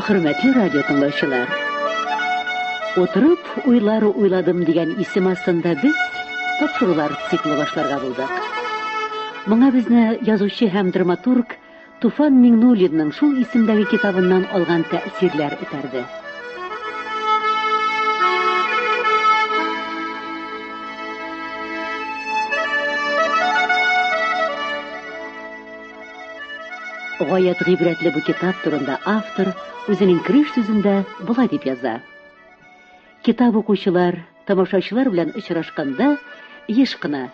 Hürmetli radyo tыңлаучылар. Oturup uylары uyladım деген исем астында biz тапшырулар циклы башларга булдык. Моңа безне язучы һәм драматург Туфан Миңнуллинның шул исемдәге китабыннан алган тәэсирләр итерде. Гаять гыйбрәтле бу китап турында автор үзенең кириш сүзендә булай дип яза. Китап укучылар, тамашачылар белән очрашканда еш кына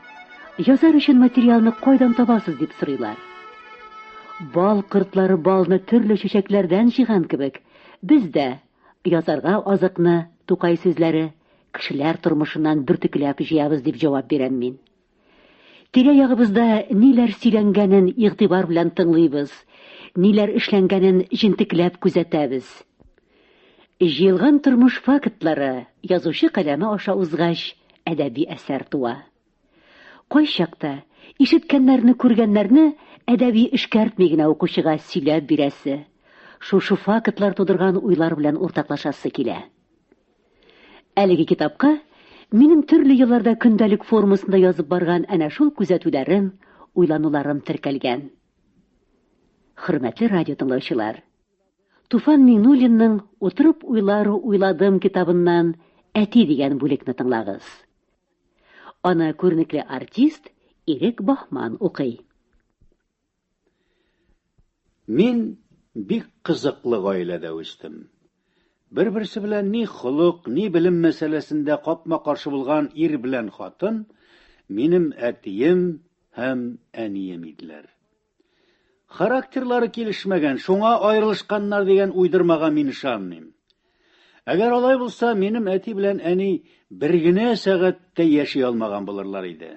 язар өчен материалны кайдан табасыз дип сорыйлар. Бал кыртлары балны төрле чәчәкләрдән җыган кебек, без дә язарга азыкны Тукай сүзләре, кешеләр тормышыннан бөртекләп җыябыз дип җавап бирәм мин. Тирә-ягыбызда ниләр сөйләнгәнен игътибар белән тыңлыйбыз, ниләр эшләнгәнен җентекләп күзәтәбез. Җыелган тормыш фактлары язучы каләме аша узгач әдәби әсәр туа. Кайчакта ишеткәннәрне, күргәннәрне әдәби эшкәртми генә укучыга сөйләп бирәсе, шушы фактлар тудырган уйлар белән уртаклашасы килә. Әлеге китапка минем төрле елларда көндәлек формасында язып барган әнә шул күзәтүләрем, уйлануларым теркәлгән. Хөрмәтле радио тыңлаучылар, Туфан Миңнуллинның «Отырып уйлары уйладым» китабыннан «Әти» дигән бүлекне тыңлагыз. Аны күренекле артист Ирек Бахман укый. Мин бик кызыклы гаиләдә үстем. Бер-берсе белән ни холык, ни белем мәсьәләсендә капма-каршы булган ир белән хатын минем әтием һәм әнием иделәр. Характерлары килешмәгән, шуңа аерылышканнар дигән уйдырмага мин ышанмыйм. Әгәр алай булса, минем әти белән әни бер генә сәгатьтә яши алмаган булырлар иде.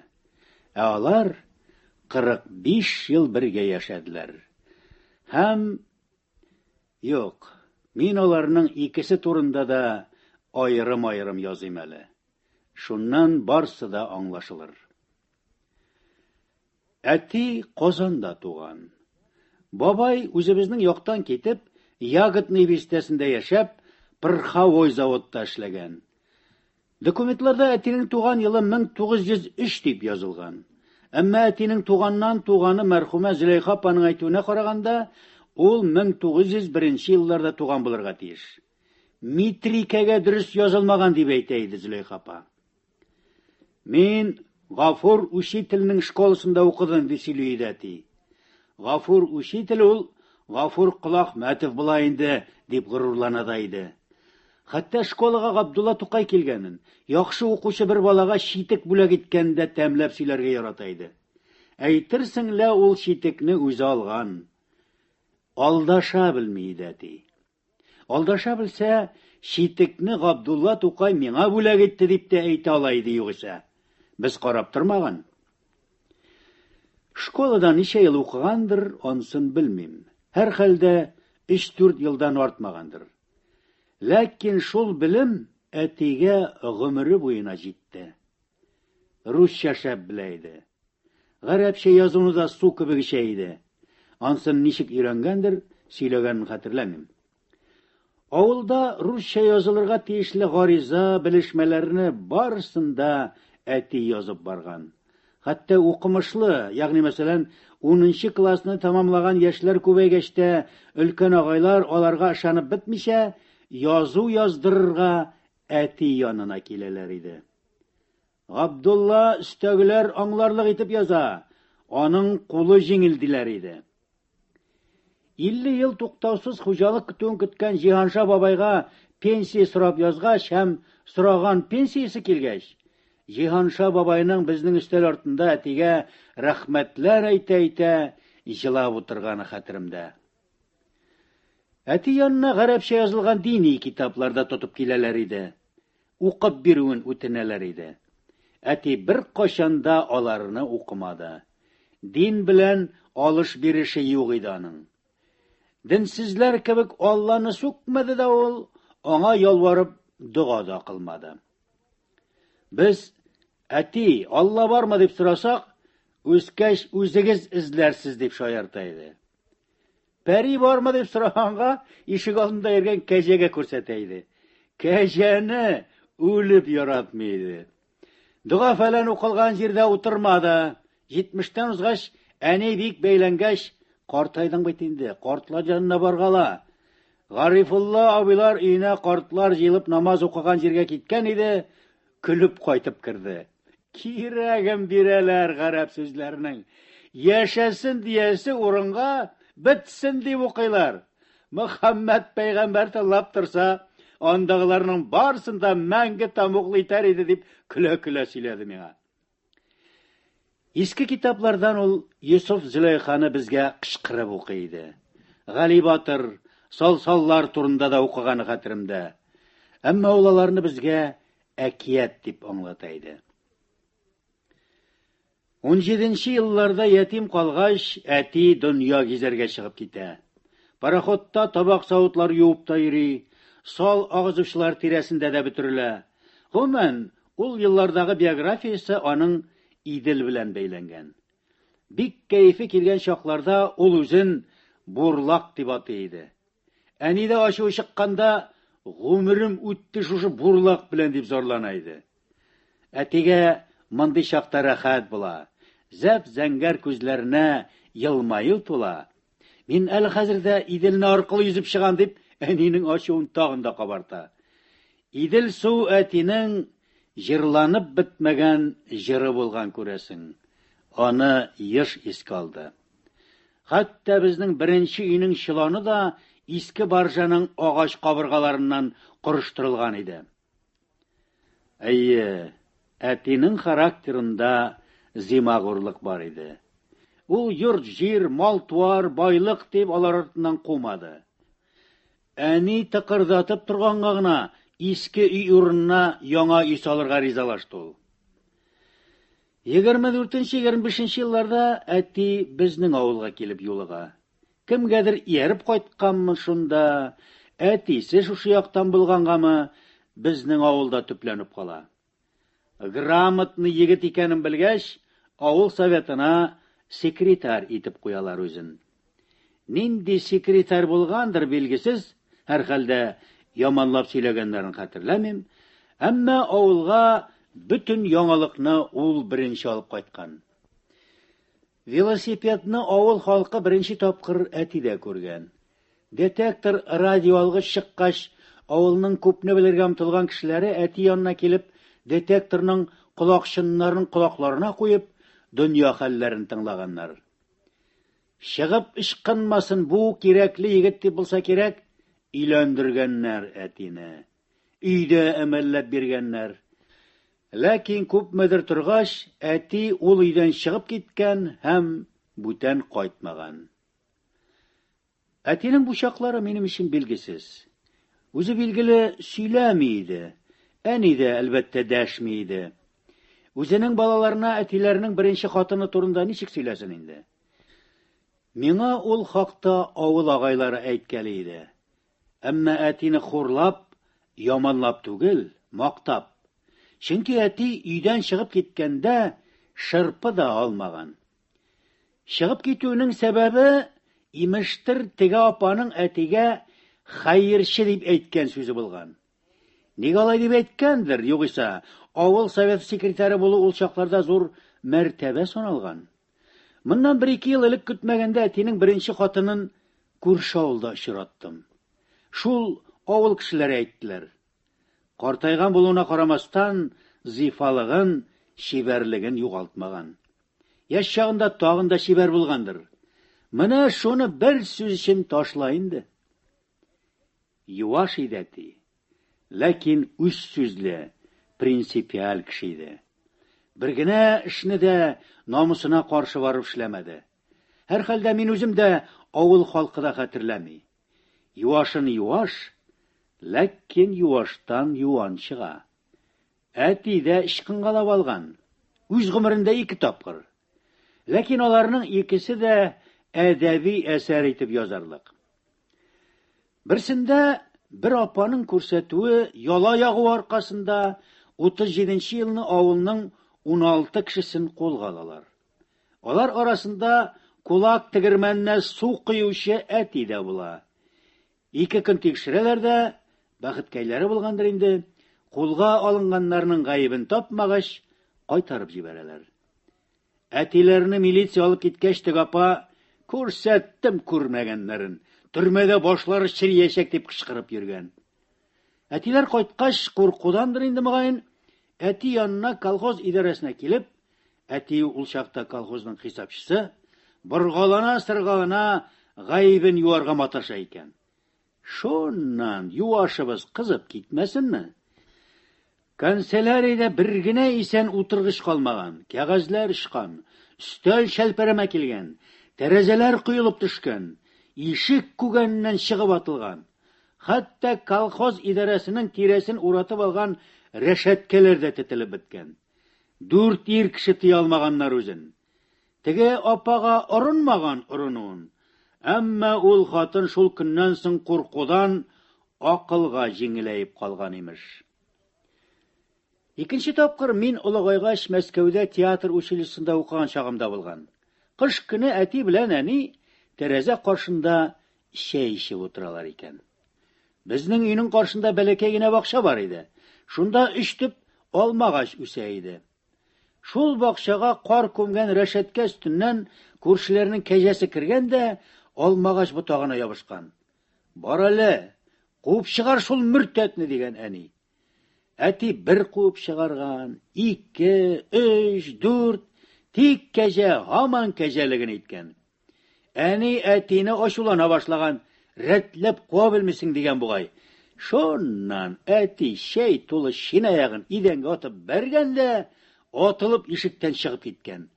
Алар 45 ел бергә яшәделәр. Һәм юк, мин аларның икесе турында да аерым-аерым языйм әле. Шуннан барсы да аңлашылыр. Әти Казанда туган. Бабай үзебезнең яктан китеп, Ягодный бистәсендә яшәп, Пырхавой заводта эшләгән. Документларда әтинең туган елы 1903 дип язылган. Әмма әтинең туганнан туганы мәрхүмә Зөләйха апаның әйтүенә караганда, ул 1901 елларда туган булырга тиеш. Митрикәгә дөрес язылмаган дип әйтә иде Зөләйха апа. Мин Гафур учительнең школасында укыдым дип сөйли иде әти. Гафур учитель ул Гафур Кулахмәтов була инде дип горурлана да иде. Хәтта школага Габдулла Тукай килгәнен, яхшы укучы бер балага шитек бүләк иткәндә тәмләп сөйләргә ярата иде. Әйтерсең лә ул шитекне үзе алган. Алдаша белми иде әти. Алдаша белсә, шитекне Габдулла Тукай миңа бүләк итте дип тә әйтә ала иде югыйсә. Без карап тормаган. Школада ничә ел укыгандыр, онсын белмим. Һәр хәлдә 3-4 елдан артмагандыр. Ләкин шул белем әтигә гомере буена җитте. Русча шәп белә иде. Гарәпчә язуны да су кебек эчә иде. Ансын ничек өйрәнгәндер, сөйләгәнен хәтерләмим. Авылда русча язылырга тиешле гариза, белешмәләрне барысында әти язып барган. Хәтта укымышлы, ягъни мәсәлән, 10нчы классны тамамлаган яшьләр күбәйгәчтә өлкән агайлар аларга ышанып бетмичә, язу яздырырга әти янына киләләр иде. Габдулла өстәгеләр аңларлык итеп яза, аның кулы җиңел диләр иде. 50 ел туктаусыз хуҗалык көтүен көткән Җиһанша бабайга пенсия сорап язгач һәм сораган пенсиясе килгәч, Җиһанша бабайның безнең өстәл артында әтигә рәхмәтләр әйтә-әйтә җылап утырганы хәтеремдә. Әти янына гарәпчә язылган дини китапларда тотып киләләр иде. Укып бирүен үтенәләр иде. Әти бер кашанда аларны укымады. Дин белән алыш бирише юк иде аның. Динсезләр кебек Алланы сүкмәде дә ул, аңа ялварып дуга да кылмады. Без әти, Алла бармы дип сорасак, үскәч үзегез эзләрсез дип шаярта иде. Пәри бармы дип сораганга, ишек алдында йөргән кәҗәгә күрсәтә иде. Кәҗәне үлеп яратмый. Дуга фәлән укылган җирдә утырмады. 70-тән узгач, әни бик бәйләнгәч, картайдың бит инде, картлар җанына баргала. Гарифулла абыйлар өенә картлар җыелып намаз укыган җиргә киткән иде, көлеп кайтып керде. Кирәген бирәләр гарәп сүзләренең. Яшәсен диясе урынга бетсен дип укыйлар. Мөхәммәд пәйгамбәр тыңлап торса, андагыларның барсында мәңге тамуклы итәр иде дип көлә-көлә сөйләде миңа. Иске китаплардан ул Юсуф Зөләйханы безгә кычкырып укый иде. Гали Батыр, Салсаллар турында да укыганы хәтеремдә. Әмма ул аларны безгә әкият дип аңлата иде. 17нче елларда ятим калгач, әти дөнья гизәргә чыгып китә. Пароходта табак савытлар юып та йөри, сал агызучылар тирәсендә дә бөтерелә. Гомумән, ул еллардагы биографиясе аның Идел белән бәйләнгән. Бик кәефе килгән чакларда ул үзен бурлак дип атый иде. Әни дә ачуы чыкканда, гомерем үтте шушы бурлак белән дип зарлана иде. Әтигә мондый чакта рәхәт була. Зәп зәңгәр күзләренә елмаю тула. Мин әле хәзердә Иделне аркылы йөзеп чыгам дип, әнинең ачуын тагын да кабарта. Идел су әтинең җырланып бетмәгән җыры булган күрәсең. Аны еш искә алды. Хәтта безнең беренче өйнең чыланы да иске баржаның агач кабыргаларыннан корыштырылган иде. Әйе, әтинең характерында зимагурлык бар иде. Ул йорт, җир, мал-туар, байлык дип алар артыннан кумады. Әни тыкырдатып торганга гына иске үй урынына яңа үй салырга ризалашты ул. 24-25 елларда әти безнең авылга килеп юлыга. Кемгәдер ияреп кайтканмы шунда, әтисе шушы яктан булгангамы, безнең авылда төпләнеп кала. Грамотный егет икәнен белгәч, авыл советына секретарь итеп куялар үзен. Нинди секретарь булгандыр билгесез, һәрхәлдә яманлап сөйләгәннәрен хәтерләмим, әмма авылга бүтән яңалыкны ул беренче алып кайткан. Велосипедны авыл халкы беренче тапкыр әтидә күргән. Детектор радио алгыч чыккач, авылның күпне белергә омтылган кешеләре әти янына килеп, детекторның колакчыннарын колакларына куеп, дөнья хәлләрен тыңлаганнар. Чыгып ычкынмасын бу кирәкле егет дип булса кирәк, өйләндергәннәр әтине. Өйдә әмәлләп биргәннәр. Ләкин күпмедер торгач, әти ул өйдән чыгып киткән һәм бүтән кайтмаган. Әтинең бу чаклары минем өчен билгесез. Үзе билгеле сөйләми иде. Әни дә әлбәттә дәшми иде. Үзенең балаларына әтиләренең беренче хатыны турында ничек сөйләсен инде? Миңа ул хакта авыл агайлары әйткәле иде. Әмма әтине хурлап, яманлап түгел, мактап. Чөнки әти өйдән чыгып киткәндә шырпы да алмаган. Чыгып китүенең сәбәбе имештер теге апаның әтигә хәерче дип әйткән сүзе булган. Ник алай дип әйткәндер, югыйса, авыл совет секретаре булу ул чакларда зур мәртәбә саналган. Моннан 1-2 ел элек көтмәгәндә әтинең беренче хатынын күрше авылда очраттым. Шул авыл кешеләре әйттеләр. Картайган булуына карамастан, зифалыгын, шибәрлеген югалтмаган. Яшь чагында тагын да шибәр булгандыр. Менә шуны бер сүз өчен ташла инде. Юаш иде әти. Ләкин үз сүзле, принципиаль кеше иде. Бер генә эшне дә намысына каршы барып эшләмәде. Һәрхәлдә мин үзем дә авыл халкы да хәтерләми. Юашын юаш, ләкин юаштан юан чыга. Әти дә ычкынгалап алган. Үз гомерендә 2 тапкыр. Ләкин аларның икесе дә әдәби әсәр итеп язарлык. Берсендә бер апаның күрсәтүе яла ягу аркасында 37нче елны авылның 16 кешесен кулга алалар. Алар арасында кулак тегермәненә су кыючы әти дә була. 2 көн тикшерәләр дә, бәхеткәйләре булгандыр инде, кулга алынганнарның гаебен тапмагач, кайтарып җибәрәләр. Әтиләрне милиция алып киткәч, апа, күрсәттем күрмәгәннәрен, төрмәдә башлары чериячәк дип кычкырып йөргән. Әтиләр кайткач, куркудандыр инде мөгаен, әти янына колхоз идарәсенә килеп, әти ул чакта колхозның хисапчысы, боргалана-сыргалана гаебен юарга маташа икән. Шуннан юашыбыз кызып китмәсенме? Канцеляриядә бер генә исән утыргыч калмаган, кәгазьләр ишкан, өстәл шәлпәрәмә килгән, тәрәзәләр куелып төшкән, ишек күгәннән чыгып атылган. Хәтта колхоз идарәсенең тирәсен уратып алган рәшәткәләр дә тетелеп беткән. 4 ир кеше тыя алмаганнар үзен. Теге апага орынмаган орынуын. Әмма ул хатын шул көннән соң куркудан акылга җиңеләеп калган имеш. Икенче тапкыр мин олыгайгач Мәскәүдә театр училищесында укыган чагымда булган. Кыш көне әти белән әни тәрәзә каршында чәй эчеп утыралар икән. Безнең өйнең каршында бәләкәй генә бакча бар иде. Шунда 3 төп алмагач үсә иде. Шул бакчага кар күмгән рәшәткә өстеннән күршеләрнең кәҗәсе кергән дә алмагач ботагына ябышкан. Бар әле, куып чыгар шул мөртәтне дигән әни. Әти бер куып чыгарган, 2, 3, 4, тик кәҗә һаман кәҗәлеген иткән. Әни әтине ачулана башлаган, рәтләп куа белмисең дигән бугай. Шуннан әти чәй тулы шинаягын идәнгә атып бәргәндә, атылып ишектән чыгып киткән.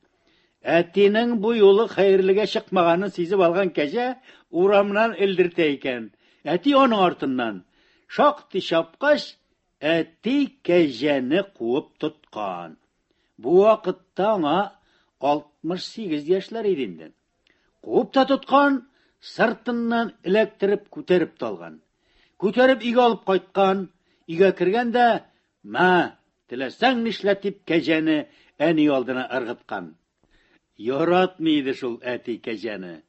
Әтинең бу юлы хәерлегә чыкмаганын сизеп алган кәҗә урамнан элдертә икән. Әти аның артыннан. Шактый чапкач, әти кәҗәне куып тоткан. Бу вакытта аңа 68 яшьләр иде инде. Куып та тоткан, сыртыннан эләктереп күтәреп талган. Күтәреп өйгә алып кайткан, өйгә кергәндә, "Ма, теләсәң нишләтип кәҗәне әни алдына ыргыткан." Яратмый иде шул әти кәҗәне.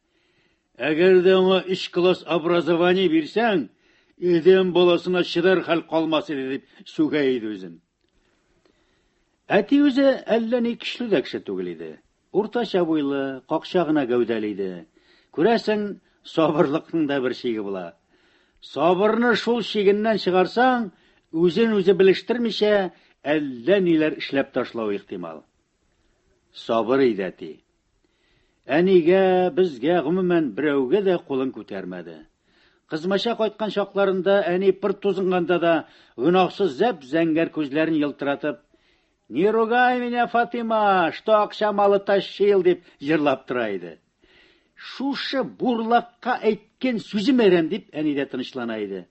Әгәр дә аңа 3 класс образование бирсәң, идем баласына чыдар хәл калмас иде дип сүгә иде үзен. Әти үзе әллә ни көчле дә кеше түгел иде. Уртача буйлы, какча гына гәүдәле иде. Күрәсең, сабырлыкның да бер чиге була. Сабырны шул чигеннән чыгарсаң, үзен-үзе белештермичә, әллә ниләр эшләп ташлау ихтимал. Сабыр иде әти. Әнигә, безгә, гомумән берәүгә дә кулын күтәрмәде. Кызмаша кайткан чакларында әни пыр тузынганда да гынахсыз зәп-зәңгәр күзләрен ялтыратып, "Не ругай меня, Фатима, что акча малы тащил" дип җырлап тора иде. Шушы бурлакка әйткән сүзем әрәм дип әни дә тынычлана иде.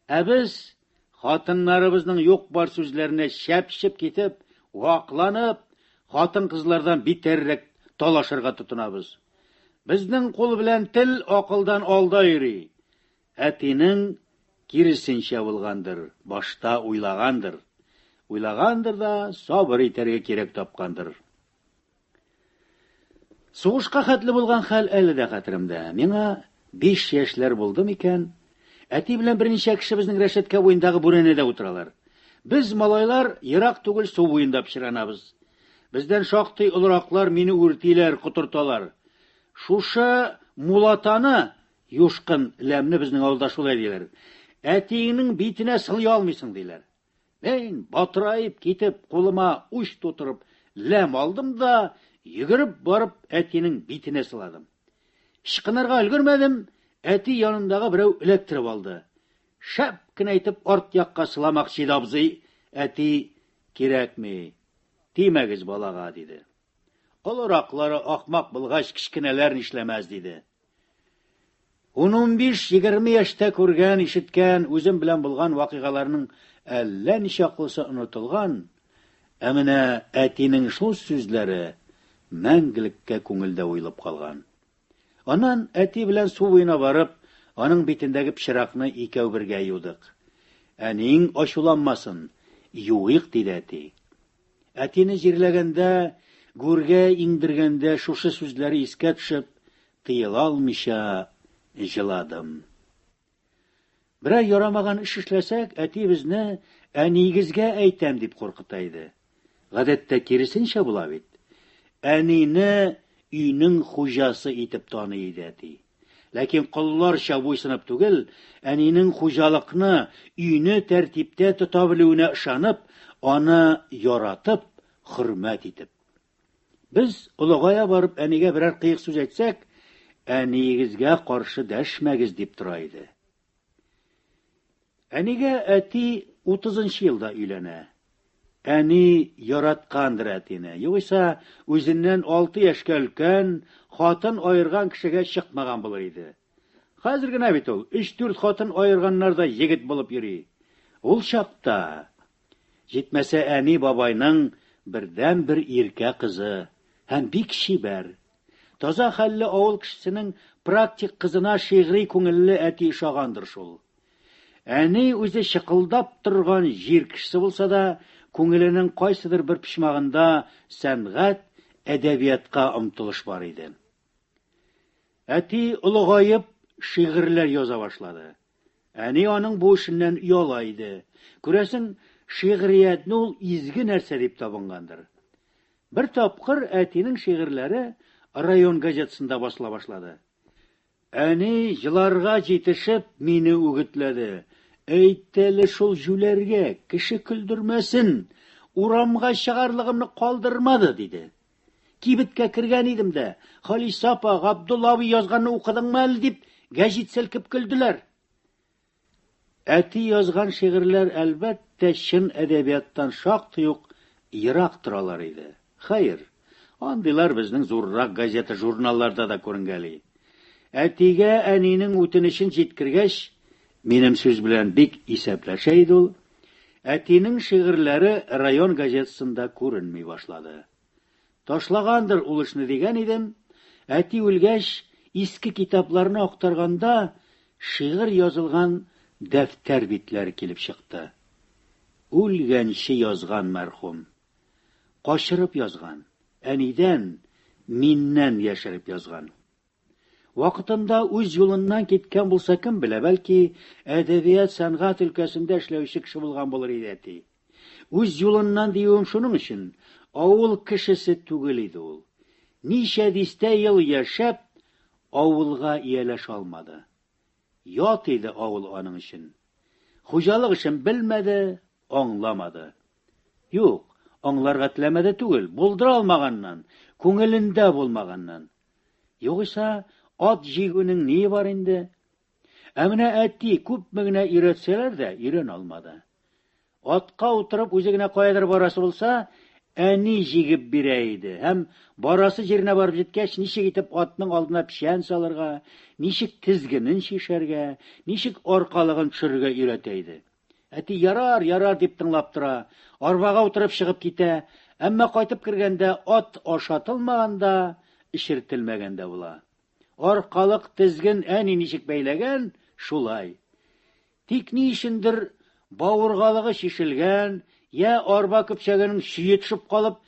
Ә без хатыннарыбызның юк-бар сүзләренә шәпшеп китеп, вакланып, хатын-кызлардан битәррәк талашырга тотынабыз. Безнең кул белән тел акылдан алда йөри. Әтинең киресенчә булгандыр, башта уйлагандыр. Уйлагандыр да сабыр итәргә кирәк тапкандыр. Сугышка хәтле булган хәл әле дә хәтеремдә. Миңа 5 яшьләр булдым икән. Әти белән берничә кеше безнең рәшәткә буендагы бүрәнәдә утыралар. Без малайлар ерак түгел су буенда пычранабыз. Бездән шактый олыраклар мине үртиләр, кутырталар. Шушы мулатаны, юшкын ләмне безнең авылда шулай диләр. Әтиңнең битенә сылый алмыйсың диләр. Мин батырайып китеп, кулыма уч тутырып, ләм алдым да, йөгереп барып әтинең битенә сыладым. Ишкынырга өлгермәдем, әти янындагы берәү эләктереп алды. Шәп кенә әйтеп арт якка сыламакчы иде абзый. Әти, кирәкми, тимәгез балага диде. Олыраклары ахмак булгач кичкенәләр нишләмәс диде. 10-15-20 яшьтә күргән, ишеткән, үзем белән булган вакыйгаларның әллә ничаклысы онытылган, ә менә әтинең шул сүзләре мәңгелеккә күңелдә уйлап калган. Аннан әти белән су буена барып, аның битендәге пычракны икәү бергә юдык. Әниң ачуланмасын, юыйк диде әти. Әтине җирләгәндә, гүргә иңдергәндә шушы сүзләре искә төшеп, тыела алмыйча җыладым. Берәр ярамаган эш эшләсәк, әти безне әнигезгә әйтәм дип куркыта иде. Гадәттә киресенчә була бит. Әнине өйнең хуҗасы итеп таный иде әти. Ләкин кулларча буйсынып түгел, әнинең хуҗалыкны, өйне тәртиптә тота белүенә ышанып, аны яратып, хөрмәт итеп. Без олыгая барып әнигә берәр кыек сүз әйтсәк, әнигезгә каршы дәшмәгез дип тора иде. Әнигә әти 30 елда өйләнә. Әни яраткандыр әтине. Югыйса, үзеннән 6 яшькә өлкән, хатын айырган кешегә чыкмаган булыр иде. Хәзер генә бит ул 3-4 хатын айырганнар да егет булып йөри. Ул чакта җитмәсә әни бабайның бердән-бер иркә кызы һәм бик чибәр. Таза хәлле авыл кешесенең практик кызына шигъри күңелле әти ишагандыр шул. Әни үзе чыкылдап торган җир кешесе булса да, күңеленең кайсыдыр бер пишмагында сәнгать, әдәбиятка омтылыш бар иде. Әти улыгайып шигырьләр яза башлады. Әни аның бу эшеннән уяла иде. Күрәсең, шигъриятне ул изге нәрсә дип табынгандыр. Бер тапкыр әтинең шигырьләре район газетасында басыла башлады. Әни җыларга җитешеп мине үгетләде. Әйтәле шул жүләргә, кеше көлдермәсен, урамга чыгарлыгымны калдырмады, диде. Кибеткә кергән идем дә, Халис апа, Габдулла абый язганны укыдыңмы әле дип, гәҗит селкеп көлделәр. Әти язган шигырьләр әлбәттә чын әдәбияттан шактый ук ерак торалар иде. Хәер, андыйлар безнең зуррак газета журналларда да күренгәли. Әтигә әнинең үтенечен җиткергәч, минем сүз белән бик исәпләшә иде ул. Әтинең шигырьләре район газетасында күренми башлады. Ташлагандыр ул эшне дигән идем. Әти үлгәч, иске китапларны актарганда, шигырь язылган дәфтәр битләре килеп чыкты. Үлгәнче язган мәрхүм. Кашырып язган. Әнидән, миннән яшереп язган. Вакытында үз юлыннан киткән булса кем белә, бәлки әдәбият сәнгать өлкәсендә эшләүче кеше булган булыр иде әти. Үз юлыннан диюем шуның өчен, авыл кешесе түгел иде ул. Ничә дистә ел яшәп, авылга ияләшә алмады. Ят иде авыл аның өчен. Хуҗалык эшен белмәде, аңламады. Юк, аңларга теләмәде түгел, булдыра алмаганнан, күңелендә булмаганнан. Югыйса, ат җигүнең ни бар инде? Әмнә әти күпме генә өйрәтсәләр дә, өйрән алмады. Атка утырып үзе генә каядыр барасы булса, әни җигеп бирә иде. Һәм барасы җиренә барып җиткәч, ничек итеп атның алдына пишән салырга, ничек тизгенен шишәргә, ничек аркалыгын төшерергә өйрәтә иде. Әти ярар, ярар дип тыңлап тора, арбага утырып чыгып китә, әмма кайтып кергәндә ат ашатылмаганда, ишертелмәгәндә була. Аркалык тизген әни ничек бәйләгән, шулай. Тик ни өчендер бавыргалыгы шишелгән, я арба көпчәгенең чие төшеп калып,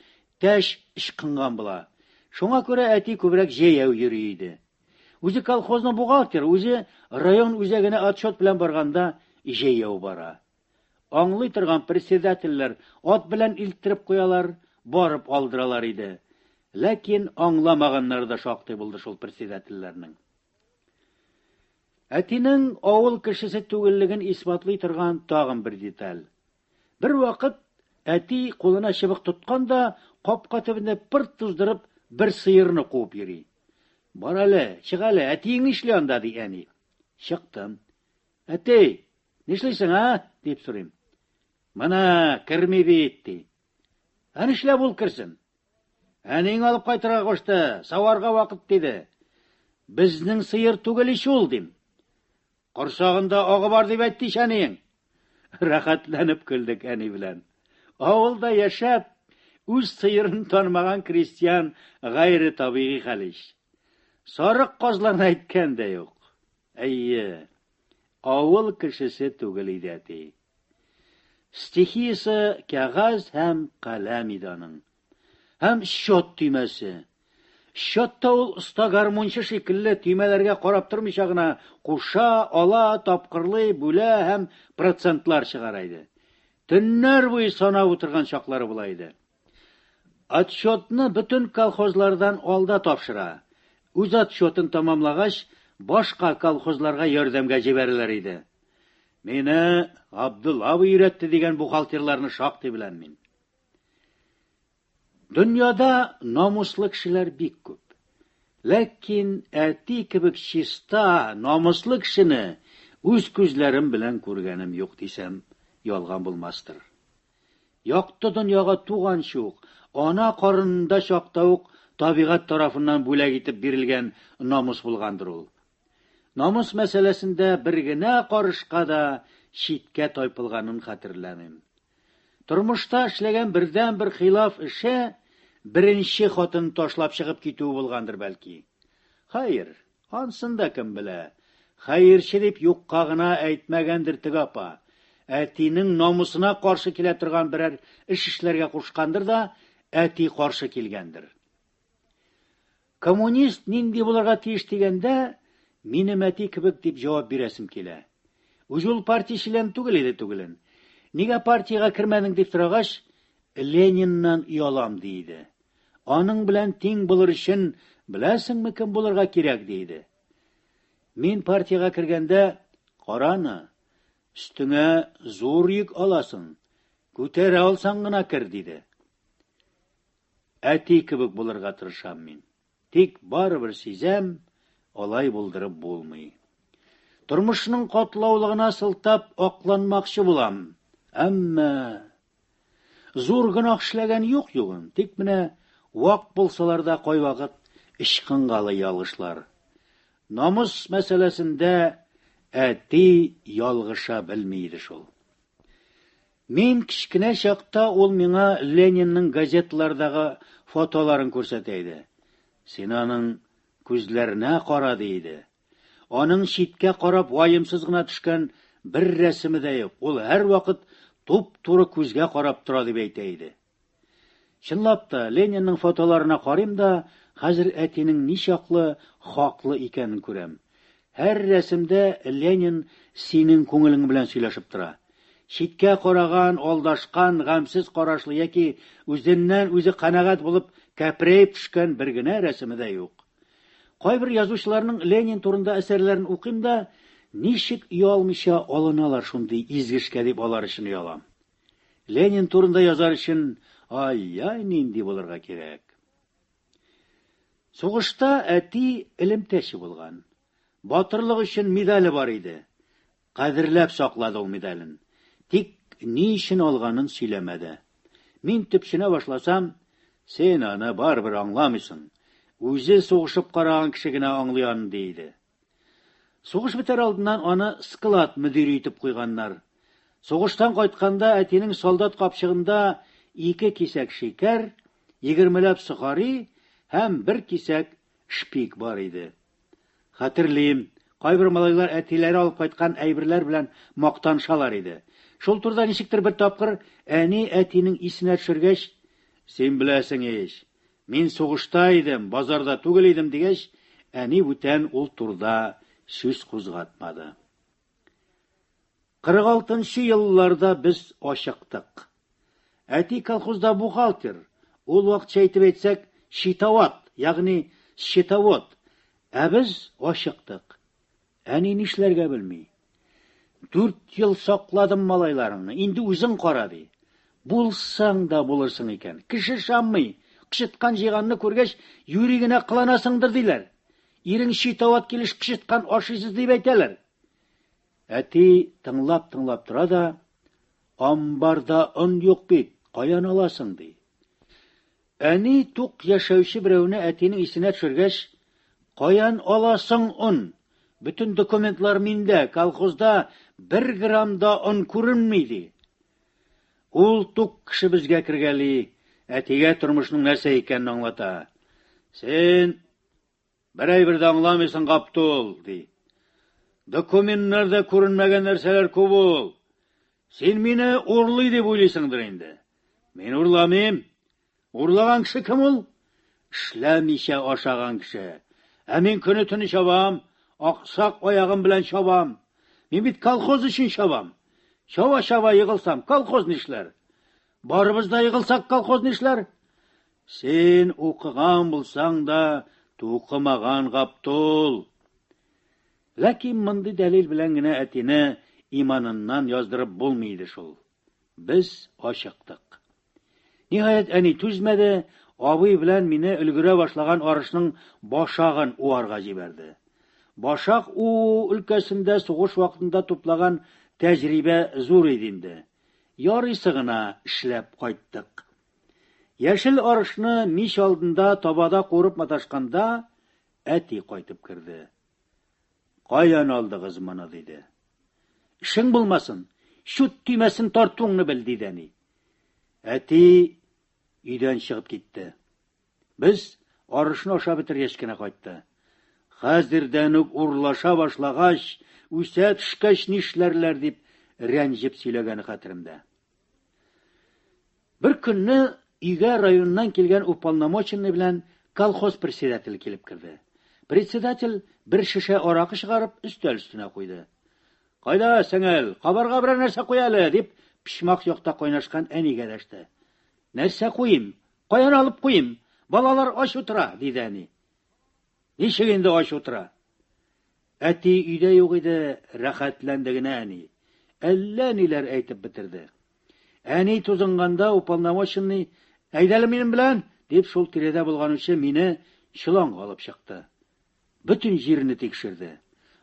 тәш ычкынган була. Шуңа күрә әти күбрәк җәяү йөри иде. Үзе колхозның бухгалтеры, үзе район үзәгенә отчет белән барганда җәяү бара. Аңлый торган председательләр ат белән илттереп куялар, барып алдыралар иде. Ләкин аңламаганнар да шактый булды шул председательләрнең. Әтинең авыл кешесе түгеллеген исбатлый торган тагын бер деталь. Бер вакыт әти кулына чыбык тотканда, капка төбендә пырт туздырып, бер сыерны куып йөри. Бар әле, чык әле, әтиң эшли анда, ди әни. Чыктым. Әти, нишлисең, а? Дип сорыйм. Мана, керми бит, ди. Нишләп ул керсен? Әниң алып кайтырга кушты, саварга вакыт диде. Безнең сыер түгел ич ул, дим. Корсагында агы бар дип әйтте әниң. Рәхәтләнеп көлдек әни белән. Авылда яшәп, үз сыерын танымаган крестьян гайры табигый хәл ич. Сарык казлан әйткән дә юк. Әйе, авыл кешесе түгел иде әти. Стихиясе кәгазь һәм каләм иде аның. Һәм счет төймәсе. Счетта ул оста гармончы шикелле төймәләргә карап тормыйча гына куша, ала, тапкырлый, бүлә һәм процентлар чыгара иде. Төннәр буе санап утырган чаклары була иде. Отчетны бөтен колхозлардан алда тапшыра. Үз отчетын тамамлагач, башка колхозларга ярдәмгә җибәрәләр иде. Мине Абдулла абый өйрәтте дигән бухгалтерларны шактый беләм мин. Дөньяда намуслы кешеләр бик күп. Ләкин әти кебек чиста, намуслы кешене үз күзләрем белән күргәнем юк дисәм, ялган булмастыр. Якты дөньяга туганчы ук, ана карынында чакта ук табигать тарафыннан бүләк итеп бирелгән намус булгандыр ул. Намус мәсьәләсендә бер генә карышка да читкә тайпылганын хәтерләмим. Тормышта эшләгән бердән-бер хилаф эше беренче хатын ташлап чыгып китү булгандыр бәлки. Хәер, ансын да кем белә. Хәерче дип юкка гына әйтмәгәндер теге апа. Әтинең намусына каршы килә торган берәр эш эшләргә кушкандыр да, әти каршы килгәндер. Коммунист нинди булырга тиеш дигәндә, минем әти кебек дип җавап бирәсем килә. Үз ул партиячелән түгелен. Нигә партиягә кермәдең дип сорагач, Лениннан уялам диде. Аның белән тиң булыр өчен беләсеңме кем булырга кирәк диде. Мин партиягә кергәндә, караны, өстеңә зур йөк аласың, күтәрә алсаң гына кер диде. Әти кебек булырга тырышам мин. Тик барыбер сизәм, алай булдырып булмый. Тормышның катлаулыгына сылтап акланмакчы булам. Әмма зур гына эшләгән юк-югын, тик менә вак булсалар да кайвакыт ичкынгалы ялгышлар. Намус мәсьәләсендә әти ялгыша белми иде шул. Мин кичкенә чакта ул миңа Ленинның газетлардагы фотоларын күрсәтә иде. Син аның күзләренә кара диде. Аның читкә карап ваемсыз гына төшкән бер рәсеме дә юк. Ул һәр вакыт туп-туры күзгә карап тора дип әйтә иде. Чынлап та, Ленинның фотоларына карыйм да, хәзер әтинең ничаклы хаклы икәнен күрәм. Һәр рәсемдә Ленин синең күңелең белән сөйләшеп тора. Читкә караган, алдашкан, гамсыз карашлы яки үзеннән үзе канәгать булып кәпрәйеп төшкән бер генә рәсеме дә юк. Кайбер язучыларның Ленин турында әсәрләрен укыйм да, ничек уялмыйча алыналар шундый изгешкә дип алар өчен уялам. Ленин турында язар өчен ай нинди булырга кирәк. Сугышта әти элемтәче булган. Батырлык өчен медале бар иде. Кадерләп саклады ул медален. Тик ни өчен алганын сөйләмәде. Мин төпченә башласам, сен аны барыбер аңламыйсың. Үзе сугышып караган кеше генә аңлый аны диде. Сугыш бетәр алдыннан аны склад мөдире итеп куйганнар. Сугыштан кайтканда әтинең солдат капчыгында 2 кисәк шикәр, 20ләп сухари һәм 1 кисәк шпик бар иде. Хәтерлим, кайбер малайлар әтиләре алып кайткан әйберләр белән мактаншалар иде. Шул турда ничектер бер тапкыр әни әтинең исенә төшергәч, син беләсең ич, мин сугышта идем, базарда түгел идем дигәч, әни бүтән ул турда сүз кузгатмады. 46-нчы елларда без ашыктык. Әти колхозда бухгалтер. Ул вакытча әйтеп әйтсәк, счетовод, ягъни счетовод. Ә без ашыктык. Әни нишләргә белми. 4 ел сакладым малайларыңны, инде үзең кара ди. Булсаң да булырсың икән. Кеше шаммый, кышыткан җыйганны күргәч, юри генә кыланасыңдыр диләр. Ирең счетовод килеш кышыткан ашыйсыз дип әйтәләр. Әти тыңлап тора да, амбарда он юк бит, каян аласың ди. Әни тук яшәүче берәүне әтинең исенә төшергәч, каян аласың он? Bütün документлар миндә, колхозда 1 грамда он күренми ди. Ул тук кеше безгә кергәли, әтигә тормышның нәрсә икәнен аңлата. Сен берәй дә аңламыйсың, Гаптул, ди. Документларда күренмәгән нәрсәләр күп ул. Син мине урлый дип уйлыйсыңдыр инде. Мин урламыйм. Урлаган кеше кем ул? Эшләмичә ашаган кеше. Ә мин көне төне чабам, аксак аягым белән чабам. Мин бит колхоз өчен чабам. Чава-чава йыгылсам, колхоз нишләр? Барыбыз да йыгылсак, колхоз нишләр? Сен укыган булсаң да, тукымаган Гаптул. Ләкин мондый дәлил белән генә әтине иманыннан яздырып булмый шул. Без ачыктык. Ниһаять, әни түзмәде, абый белән мине өлгерә башлаган арышның башагын уарга җибәрде. Башак өлкәсендә сугыш вакытында туплаган тәҗрибә зур иде инде. Ярыйсы гына эшләп кайттык. Яшел арышны мич алдында табада курып маташканда, әти кайтып керде. Каян алдыгыз моны диде. Ишең булмасын, шут тимәсен тартуыңны бел диде әни. Әти өйдән чыгып китте. Без арышны аша бетергәч кенә кайтты. Хәзердән үк урлаша башлагач, үсә төшкәч нишләрләр дип рәнҗеп сөйләгәне хәтеремдә. Бер көнне өйгә районнан килгән уполномоченный белән колхоз председателе килеп керде. Председатель бер шешә аракы чыгарып өстәл өстенә куйды. Кайда сеңел, кабарга берәр нәрсә куй әле дип пишмак якта кайнашкан әнигә дәште. Нәрсә куйым? Каян алып куйым? Балалар ач утыра, диде әни. Ничек инде ач утыра? Әти өйдә юк иде, рәхәтләнде генә әни. Әллә ниләр әйтеп бетерде. Әни тузынганда уполномоченный, әйдәле минем белән, дип шул тирәдә булган үче мине чыланга алып чыкты. Бөтен җирне тикшерде.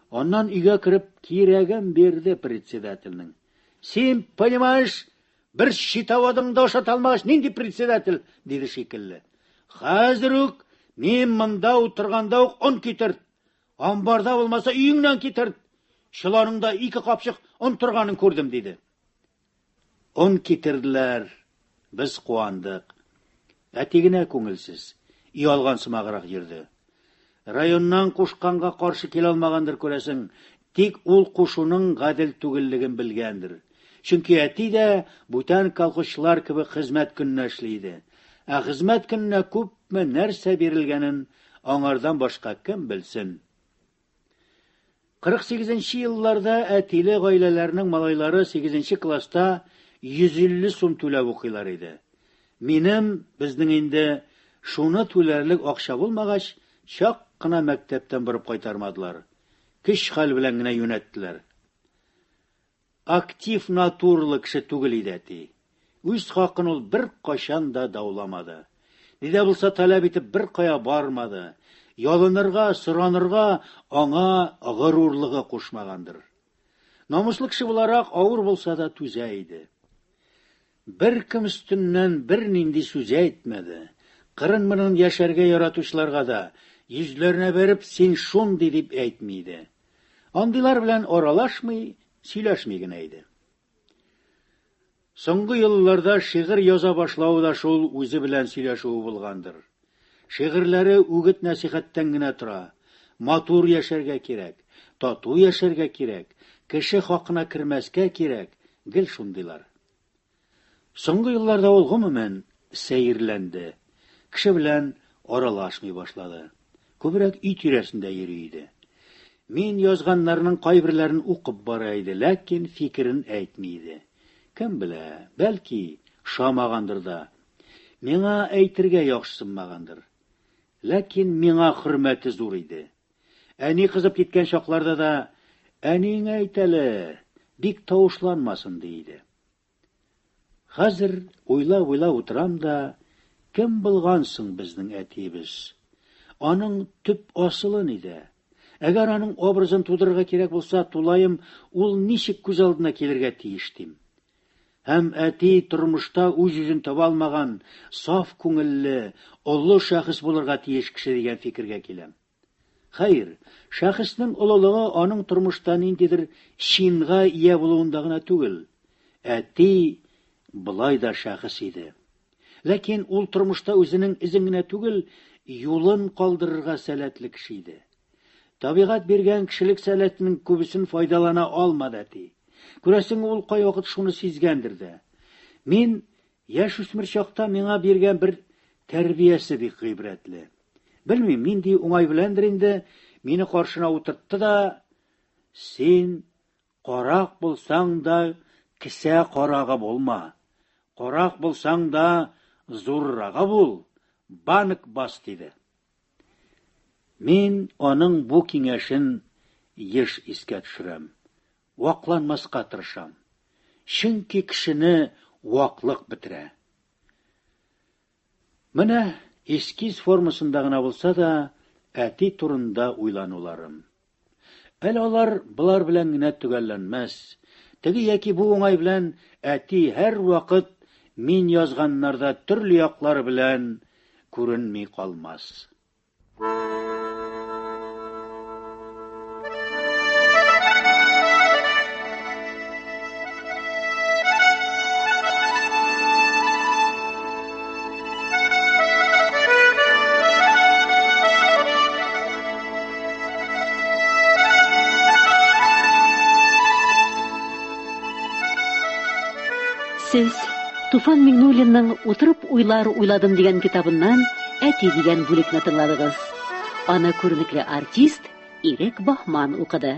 Аннан өйгә кереп кирәген бирде председательнең. Син, понимаешь, бер щитоводың да ашата алмагач, нинди председатель, диде шикелле. Хәзер үк мин монда утырганда ук он китерт. Амбарда булмаса өеңнән китерт. Чыланыңда 2 капчык он торганын күрдем, диде. Он китерделәр. Без куандык. Әти генә күңелсез, үй алган сымаграк йөрде. Районнан кушканга каршы килә алмагандыр күрәсең, тик ул кушуның гадел түгеллеген белгәндер. Чөнки әти дә бүтән колхозчылар кебек хезмәт көнне эшлиде. Ә хезмәт көнне күпме нәрсә бирелгәнен аңардан башка кем белсен. 48нче елларда әтиле гаиләләрнең малайлары 8нче класста 150 сум түләп укыйлар иде. Минем безнең инде шуны түләрлек акча булмагач, чак кына мәктәптән барып кайтармадылар. Кич хәл белән генә юнәттеләр. Актив натурлы кеше түгел иде әти. Үз хакын ул бер кашан да дауламады. Нидә булса таләп итеп бер кая бармады. Ялынырга, соранырга аңа горурлыгы кушмагандыр. Намуслы кеше буларак авыр булса да түзә иде. Бер кем өстеннән бер нинди сүз әйтмәде. Кырын-мырын яшәргә яратучыларга да йөзләренә бәреп син шундый дип әйтмиде. Андыйлар белән аралашмый, сөйләшми генә иде. Соңгы елларда шигырь яза башлау да шул үзе белән сөйләшү булгандыр. Шигырьләре үгет насихаттан гына тора. Матур яшәргә кирәк, тату яшәргә кирәк, кеше хакына кермәскә кирәк, гел шундыйлар. Соңгы елларда ул гомумән сәерләнде. Кеше белән аралашмый башлады. Күбрәк үй тирәсендә йөри иде. Мин язганнарның кайберләрен укып бара иде, ләкин фикерен әйтми иде. Кем белә, бәлки шамагандыр да. Миңа әйтергә яхшысынмагандыр. Ләкин миңа хөрмәте зур иде. Әни кызып киткән чакларда да, әниң әйтәле, бик тавышланмасын диде. Хәзер уйлап утырам да, кем булгансың безнең әтибез? Аның төп асылы ниде? Әгәр аның образын тудырырга кирәк булса, тулайым ул ничек күз алдына килергә тиеш дим. Һәм әти тормышта үз-үзен таба алмаган, саф күңелле, олы шәхес булырга тиеш кеше дигән фикергә киләм. Хәер, шәхеснең олылыгы аның тормышта ниндидер шинга ия булуында гына түгел. Әти былай да шәхес иде. Ләкин ул тормышта үзенең изен генә түгел, юлын калдырырга сәләтле кеше иде. Табигать биргән кешелек сәләтенең күбесен файдалана алмады әти. Күрәсең, ул кай вакыт шуны сизгәндер дә. Мин яшь үсмер чакта миңа биргән бер тәрбиясе бик гыйбрәтле. Белмим, нинди уңай беләндер инде мине каршына утыртты да, син карак булсаң да кисә карагы булма. Карак булсаң да зуррага бул, банк бас диде. Мин аның бу киңәшен еш искә төшерәм. Вакланмаска тырышам. Чөнки кешене ваклык бетерә. Менә эскиз формасында гына булса да, әти турында уйлануларым. Әле алар булар белән генә төгәлләнмәс. Теге яки бу уңай белән әти һәр вакыт мин язганнарда төрле яклар белән күренми калмас. Сез Туфан Миңнуллинның «Утырып уйлар уйладым» дигән китабыннан «Әти» дигән бүлекне тыңладыгыз. Аны күренекле артист Ирек Бахман укыды.